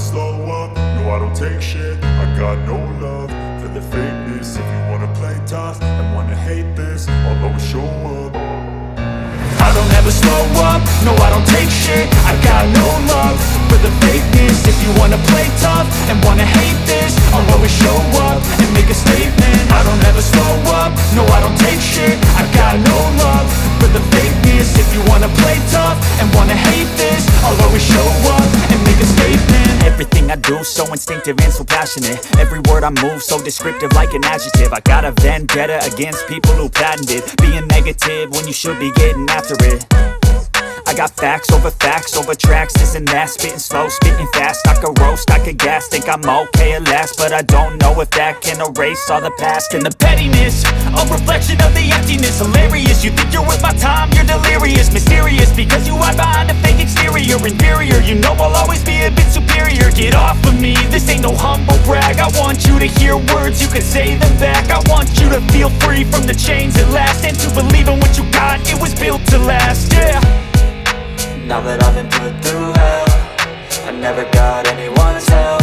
slow up, no I don't take shit. I got no love for the fakeness. If you wanna play tough and wanna hate this, I'll always show up. I don't ever slow up, no I don't take shit. I got no love for the fakeness. If you wanna play tough and wanna hate this, I'll always show up and make a statement. I don't ever slow up, no I don't take shit. I got no love for the fakeness. If you wanna play tough and wanna hate this, I'll always show up and make a statement. Everything I do so instinctive and so passionate. Every word I move so descriptive like an adjective. I got a vendetta against people who patented being negative when you should be getting after it. I got facts over tracks, this and that. Spitting slow, spitting fast, I could roast, I could gas. Think I'm okay at last, but I don't know if that can erase all the past. And the pettiness, a reflection of the emptiness. Hilarious, you think you're worth my time, you're delirious. Mysterious, because you hide behind a fake exterior. Inferior, you know I'll always be a bit superior. Get off of me, this ain't no humble brag. I want you to hear words, you can say them back. I want you to feel free from the chains at last, and to believe in what you got, it was built to last, yeah. Now that I've been put through hell, I never got anyone's help.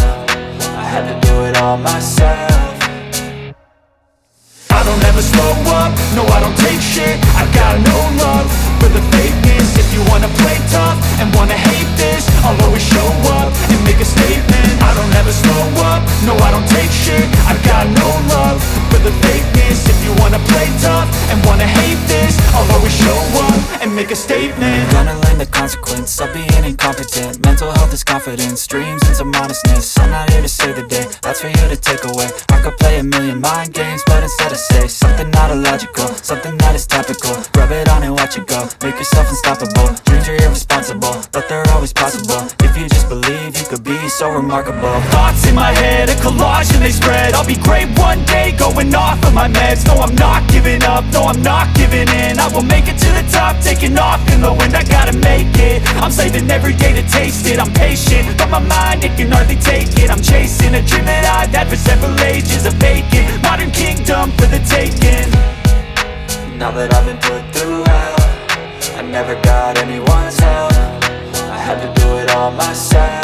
I had to do it all myself. I don't ever slow up, no I don't take shit. I got no love for the fakeness. If you wanna play tough and wanna hate this, I'll always show up and make a statement. I don't ever slow up, no I don't take shit. I got no love for the fakeness. If you wanna play tough and wanna hate this, I'll always show up and make a statement. Gonna learn the consequence of being incompetent. Mental health is confidence, dreams and some honestness. I'm not here to save the day, that's for you to take away. I could play a million mind games, but instead I say something not illogical, something that is topical. Rub it on and watch it go, make yourself unstoppable. Dreams are irresponsible, but they're always possible. If you just believe, you could be so remarkable. Thoughts in my head, a collage and they spread. I'll be great one day, going off of my meds. No, I'm not giving up, no, I'm not giving in. I will make it to the top, taking off in the wind. I gotta make it, I'm saving every day to taste it. I'm patient, but my mind, it can hardly take it. I'm chasing a dream that I've had for several ages. A vacant, modern kingdom for the taking. Now that I've been put through hell, I never got anyone's help. I had to do it all myself.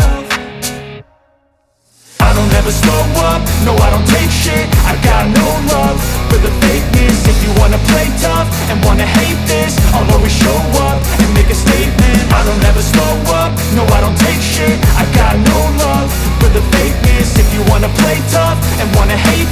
I don't ever slow up, no I don't take shit. I got no love for the fakeness. If you wanna play tough and wanna hate this, I'll always show up and make a statement. I don't ever slow up, no I don't take shit. I got no love for the fakeness. If you wanna play tough and wanna hate